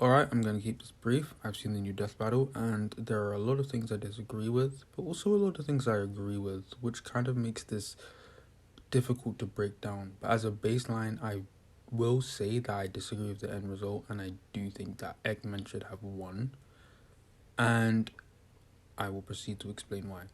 Alright, I'm going to keep this brief. I've seen the new Death Battle, and there are a lot of things I disagree with, but also a lot of things I agree with, which kind of makes this difficult to break down. But as a baseline, I will say that I disagree with the end result, and I do think that Eggman should have won. And I will proceed to explain why.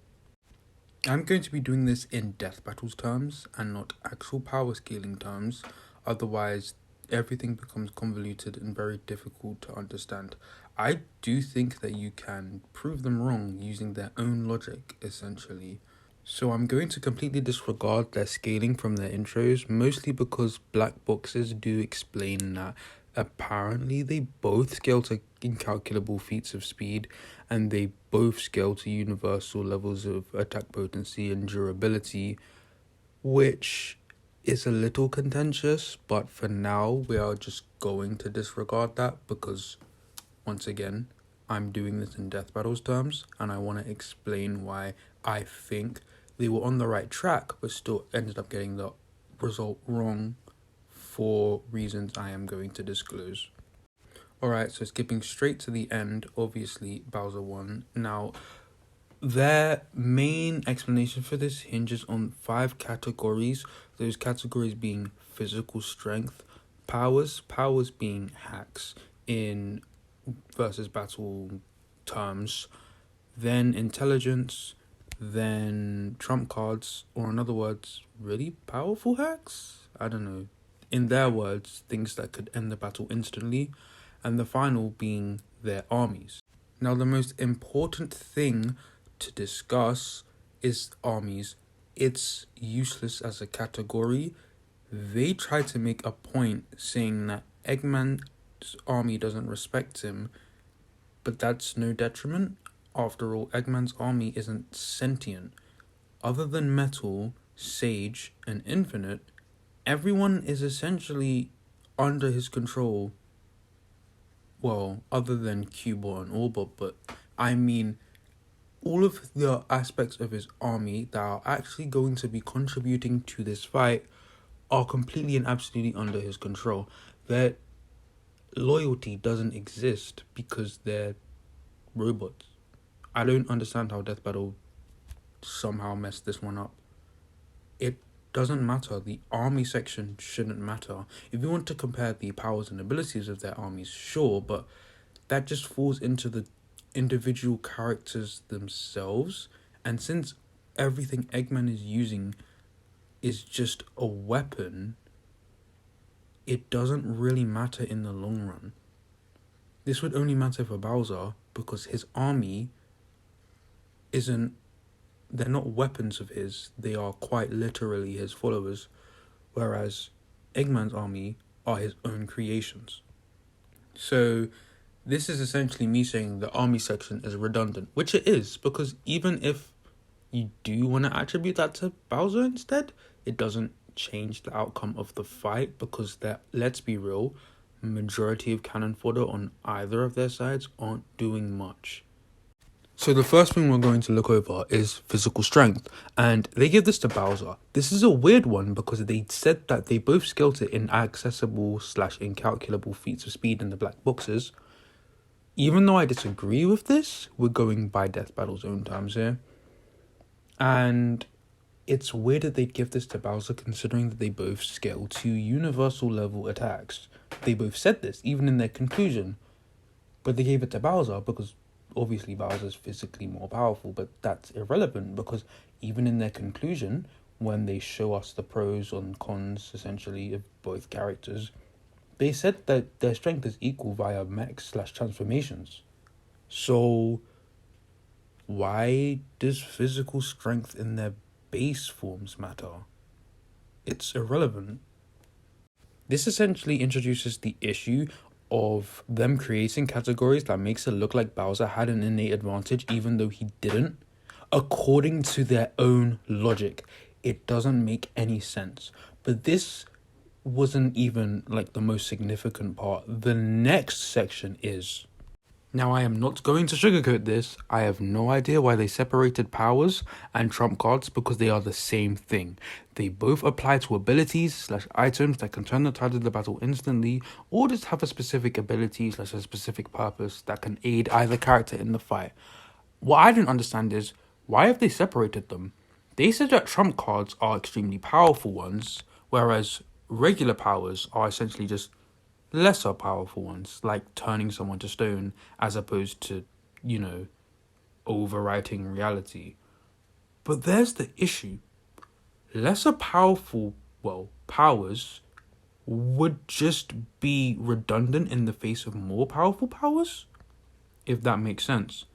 I'm going to be doing this in Death Battles terms, and not actual power scaling terms, otherwise everything becomes convoluted and very difficult to understand. I do think that you can prove them wrong using their own logic, essentially. So I'm going to completely disregard their scaling from their intros, mostly because black boxes do explain that apparently they both scale to incalculable feats of speed, and they both scale to universal levels of attack potency and durability, which is a little contentious, but for now we are just going to disregard that because, once again, I'm doing this in Death Battles terms, and I want to explain why I think they were on the right track but still ended up getting the result wrong for reasons I am going to disclose. Alright, so skipping straight to the end, obviously Bowser won. Now, their main explanation for this hinges on 5 categories, those categories being physical strength, powers being hacks in versus battle terms, then intelligence, then trump cards, or in other words, really powerful hacks? I don't know. In their words, things that could end the battle instantly, and the final being their armies. Now, the most important thing to discuss is armies. It's useless as a category. They try to make a point saying that Eggman's army doesn't respect him, but that's no detriment. After all, Eggman's army isn't sentient. Other than Metal, Sage, and Infinite, everyone is essentially under his control. Well, other than Cubot and Orbot, but I mean, all of the aspects of his army that are actually going to be contributing to this fight are completely and absolutely under his control. Their loyalty doesn't exist because they're robots. I don't understand how Death Battle somehow messed this one up. It doesn't matter. The army section shouldn't matter. If you want to compare the powers and abilities of their armies, sure, but that just falls into the individual characters themselves. And since everything Eggman is using is just a weapon, it doesn't really matter in the long run. This would only matter for Bowser because his army they're not weapons of his, they are quite literally his followers, whereas Eggman's army are his own creations. So this is essentially me saying the army section is redundant, which it is, because even if you do want to attribute that to Bowser instead, it doesn't change the outcome of the fight, because let's be real, majority of cannon fodder on either of their sides aren't doing much. So the first thing we're going to look over is physical strength, and they give this to Bowser. This is a weird one because they said that they both scale to inaccessible/incalculable feats of speed in the black boxes. Even though I disagree with this, we're going by Death Battle's own terms here. And it's weird that they'd give this to Bowser considering that they both scale to universal level attacks. They both said this, even in their conclusion. But they gave it to Bowser because obviously Bowser's physically more powerful, but that's irrelevant because even in their conclusion, when they show us the pros and cons, essentially, of both characters, they said that their strength is equal via mechs/transformations. So why does physical strength in their base forms matter? It's irrelevant. This essentially introduces the issue of them creating categories that makes it look like Bowser had an innate advantage even though he didn't. According to their own logic, it doesn't make any sense. But this wasn't even like the most significant part. The next section is. Now, I am not going to sugarcoat this. I have no idea why they separated powers and trump cards because they are the same thing. They both apply to abilities/items that can turn the tide of the battle instantly, or just have a specific ability/a specific purpose that can aid either character in the fight. What I don't understand is, why have they separated them? They said that trump cards are extremely powerful ones, whereas regular powers are essentially just lesser powerful ones, like turning someone to stone, as opposed to, overwriting reality. But there's the issue. Lesser powerful, powers would just be redundant in the face of more powerful powers, if that makes sense.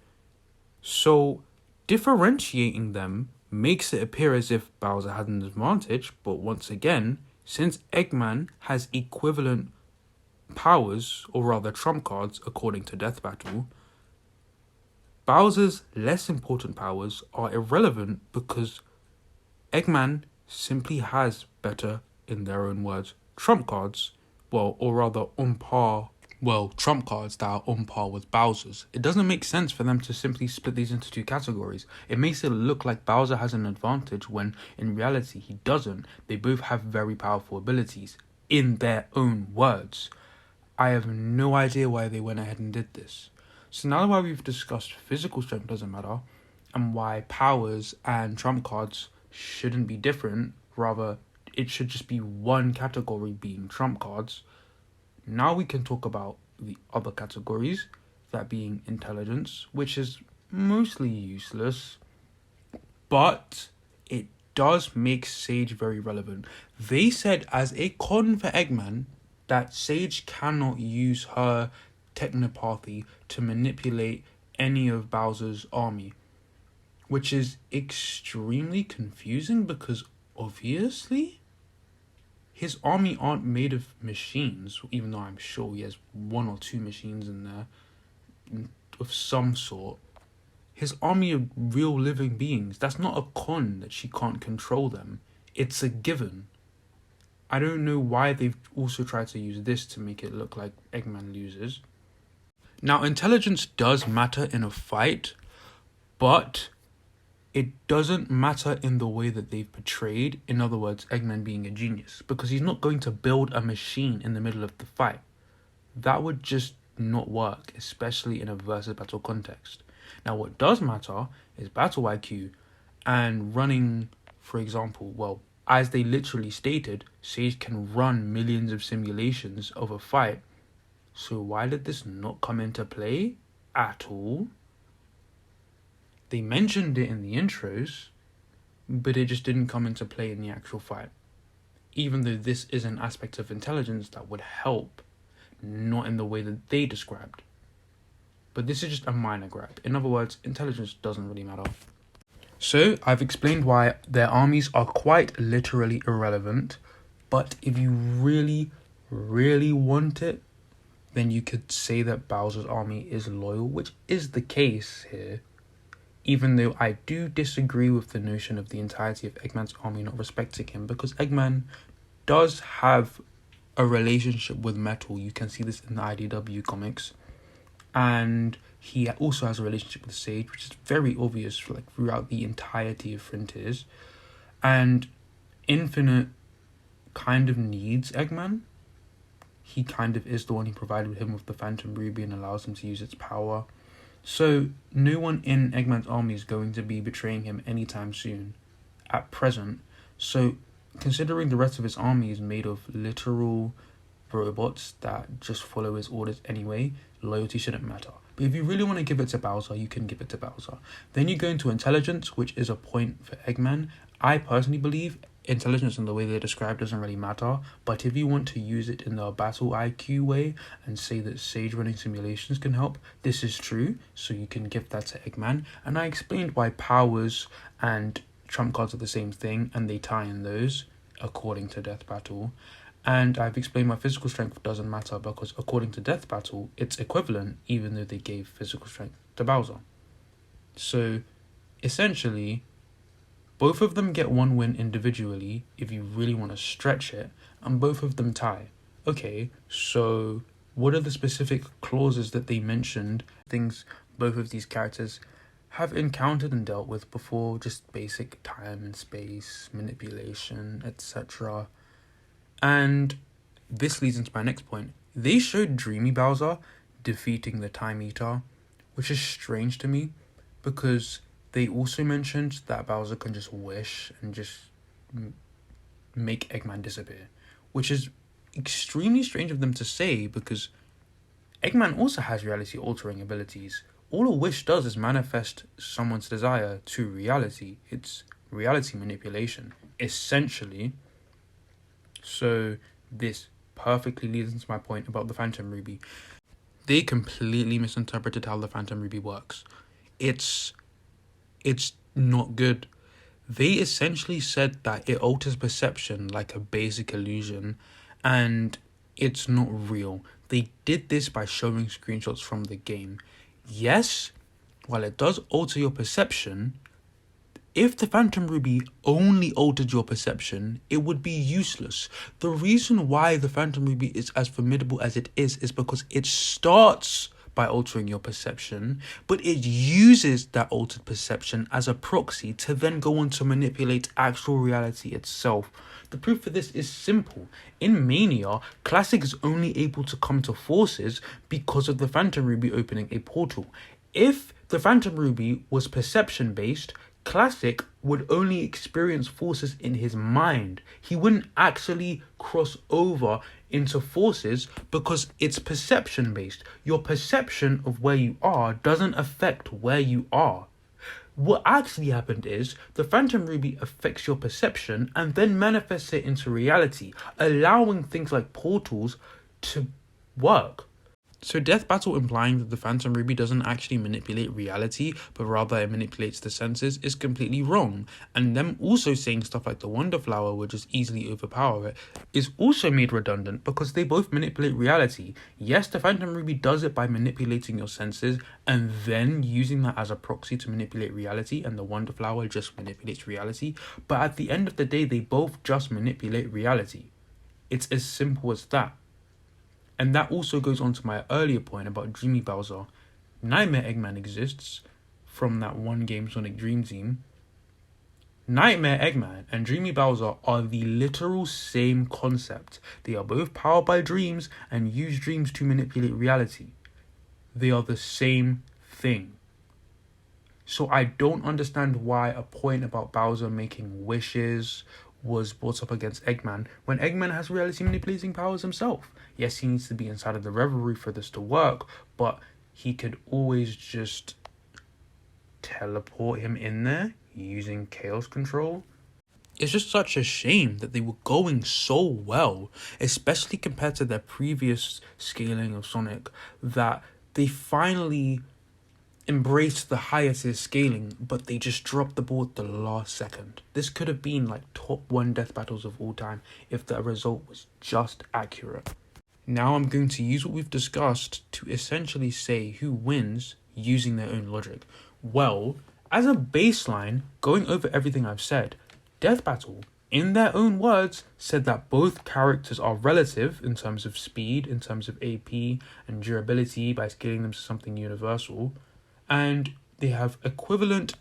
So, differentiating them makes it appear as if Bowser had an advantage, but once again, since Eggman has equivalent powers, or rather trump cards, according to Death Battle, Bowser's less important powers are irrelevant because Eggman simply has better, in their own words, trump cards, or rather on par, trump cards that are on par with Bowser's. It doesn't make sense for them to simply split these into two categories. It makes it look like Bowser has an advantage when in reality he doesn't. They both have very powerful abilities, in their own words. I have no idea why they went ahead and did this. So now that we've discussed physical strength doesn't matter, and why powers and trump cards shouldn't be different, rather it should just be one category being trump cards, now we can talk about the other categories, that being intelligence, which is mostly useless, but it does make Sage very relevant. They said as a con for Eggman that Sage cannot use her technopathy to manipulate any of Bowser's army, which is extremely confusing because obviously his army aren't made of machines, even though I'm sure he has one or two machines in there of some sort. His army are real living beings. That's not a con that she can't control them. It's a given. I don't know why they've also tried to use this to make it look like Eggman loses. Now, intelligence does matter in a fight, but it doesn't matter in the way that they've portrayed, in other words, Eggman being a genius, because he's not going to build a machine in the middle of the fight. That would just not work, especially in a versus battle context. Now, what does matter is battle IQ and running, for example, as they literally stated, Sage can run millions of simulations of a fight. So why did this not come into play at all? They mentioned it in the intros, but it just didn't come into play in the actual fight. Even though this is an aspect of intelligence that would help, not in the way that they described. But this is just a minor gripe. In other words, intelligence doesn't really matter. So, I've explained why their armies are quite literally irrelevant, but if you really, really want it, then you could say that Bowser's army is loyal, which is the case here. Even though I do disagree with the notion of the entirety of Eggman's army not respecting him, because Eggman does have a relationship with metal. You can see this in the IDW comics. And he also has a relationship with Sage, which is very obvious throughout the entirety of Frontiers. And Infinite kind of needs Eggman. He kind of is the one who provided him with the Phantom Ruby and allows him to use its power. So no one in Eggman's army is going to be betraying him anytime soon, at present. So considering the rest of his army is made of literal robots that just follow his orders anyway, loyalty shouldn't matter. But if you really want to give it to Bowser, you can give it to Bowser. Then you go into intelligence, which is a point for Eggman. I personally believe intelligence in the way they're described doesn't really matter, but if you want to use it in the battle IQ way and say that Sage running simulations can help, this is true, so you can give that to Eggman. And I explained why powers and trump cards are the same thing, and they tie in those, according to Death Battle. And I've explained why physical strength doesn't matter, because according to Death Battle, it's equivalent, even though they gave physical strength to Bowser. So, essentially, both of them get one win individually, if you really want to stretch it, and both of them tie. Okay, so What are the specific clauses that they mentioned? Things both of these characters have encountered and dealt with before, just basic time and space, manipulation, etc. And this leads into my next point. They showed Dreamy Bowser defeating the Time Eater, which is strange to me because they also mentioned that Bowser can just wish and just make Eggman disappear, which is extremely strange of them to say because Eggman also has reality-altering abilities. All a wish does is manifest someone's desire to reality. It's reality manipulation, essentially. So this perfectly leads into my point about the Phantom Ruby. They completely misinterpreted how the Phantom Ruby works. It's not good. They essentially said that it alters perception like a basic illusion, and it's not real. They did this by showing screenshots from the game. Yes, while it does alter your perception, if the Phantom Ruby only altered your perception, it would be useless. The reason why the Phantom Ruby is as formidable as it is because it starts by altering your perception, but it uses that altered perception as a proxy to then go on to manipulate actual reality itself. The proof for this is simple. In Mania, Classic is only able to come to Forces because of the Phantom Ruby opening a portal. If the Phantom Ruby was perception based, Classic would only experience Forces in his mind. He wouldn't actually cross over into Forces because it's perception based. Your perception of where you are doesn't affect where you are. What actually happened is the Phantom Ruby affects your perception and then manifests it into reality, allowing things like portals to work. So Death Battle implying that the Phantom Ruby doesn't actually manipulate reality, but rather it manipulates the senses, is completely wrong. And them also saying stuff like the Wonder Flower would just easily overpower it is also made redundant because they both manipulate reality. Yes, the Phantom Ruby does it by manipulating your senses and then using that as a proxy to manipulate reality, and the Wonder Flower just manipulates reality. But at the end of the day, they both just manipulate reality. It's as simple as that. And that also goes on to my earlier point about Dreamy Bowser. Nightmare Eggman exists from that one game Sonic Dream Team. Nightmare Eggman and Dreamy Bowser are the literal same concept. They are both powered by dreams and use dreams to manipulate reality. They are the same thing. So I don't understand why a point about Bowser making wishes was brought up against Eggman when Eggman has reality manipulating powers himself. Yes, he needs to be inside of the Revelry for this to work, but he could always just teleport him in there using chaos control. It's just such a shame that they were going so well, especially compared to their previous scaling of Sonic, that they finally embraced the higher tier scaling, but they just dropped the ball at the last second. This could have been like top 1 death battles of all time if the result was just accurate. Now I'm going to use what we've discussed to essentially say who wins using their own logic. Well, as a baseline, going over everything I've said, Death Battle, in their own words, said that both characters are relative in terms of speed, in terms of AP and durability by scaling them to something universal. And they have equivalent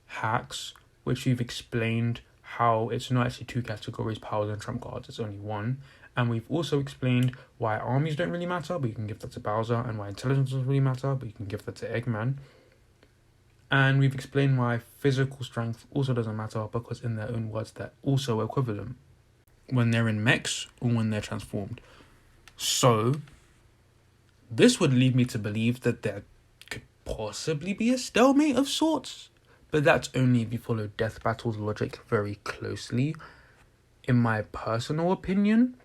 hacks, which we've explained how it's not actually 2 categories, powers and trump cards, it's only 1. And we've also explained why armies don't really matter, but you can give that to Bowser, and why intelligence doesn't really matter, but you can give that to Eggman. And we've explained why physical strength also doesn't matter, because in their own words, they're also equivalent when they're in mechs or when they're transformed. So, this would lead me to believe that there could possibly be a stalemate of sorts, but that's only if you follow Death Battle's logic very closely. In my personal opinion,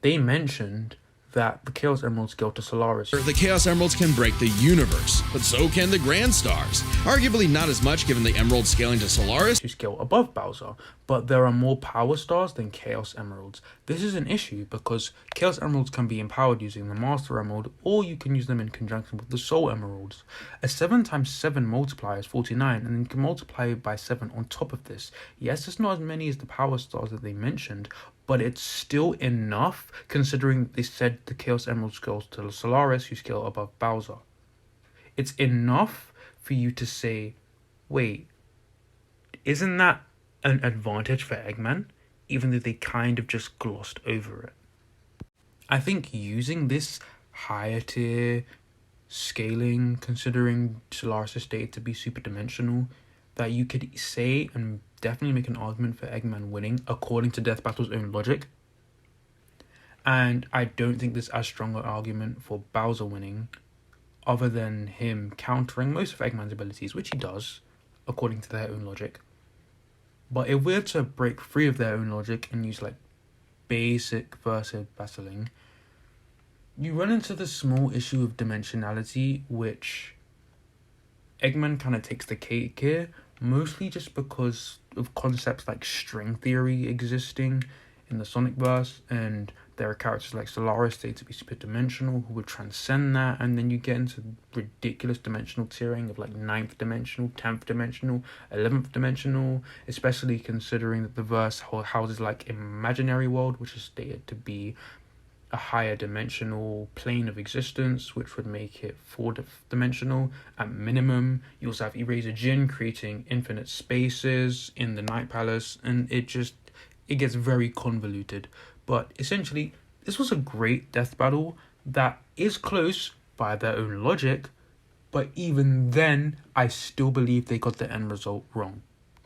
they mentioned that the Chaos Emeralds scale to Solaris. The Chaos Emeralds can break the universe, but so can the Grand Stars. Arguably not as much given the Emerald scaling to Solaris. To scale above Bowser, but there are more Power Stars than Chaos Emeralds. This is an issue because Chaos Emeralds can be empowered using the Master Emerald, or you can use them in conjunction with the Soul Emeralds. A 7 times 7 multiplier is 49, and then you can multiply it by 7 on top of this. Yes, it's not as many as the Power Stars that they mentioned, but it's still enough considering they said the Chaos Emerald scales to Solaris, who scale above Bowser. It's enough for you to say, wait, isn't that an advantage for Eggman? Even though they kind of just glossed over it. I think using this higher tier scaling, considering Solaris' state to be super dimensional, that you could say and definitely make an argument for Eggman winning according to Death Battle's own logic. And I don't think there's as strong an argument for Bowser winning, other than him countering most of Eggman's abilities, which he does, according to their own logic. But if we're to break free of their own logic and use like basic versus battling, you run into the small issue of dimensionality, which Eggman kind of takes the cake here, mostly just because of concepts like string theory existing in the Sonic verse, and there are characters like Solaris stated to be super dimensional who would transcend that, and then you get into ridiculous dimensional tiering of like 9th dimensional, 10th dimensional, 11th dimensional, especially considering that the verse houses like imaginary world, which is stated to be a higher dimensional plane of existence, which would make it 4th dimensional at minimum. You also have Eraser Jin creating infinite spaces in the Night Palace, and it gets very convoluted. But essentially, this was a great death battle that is close by their own logic, but even then, I still believe they got the end result wrong.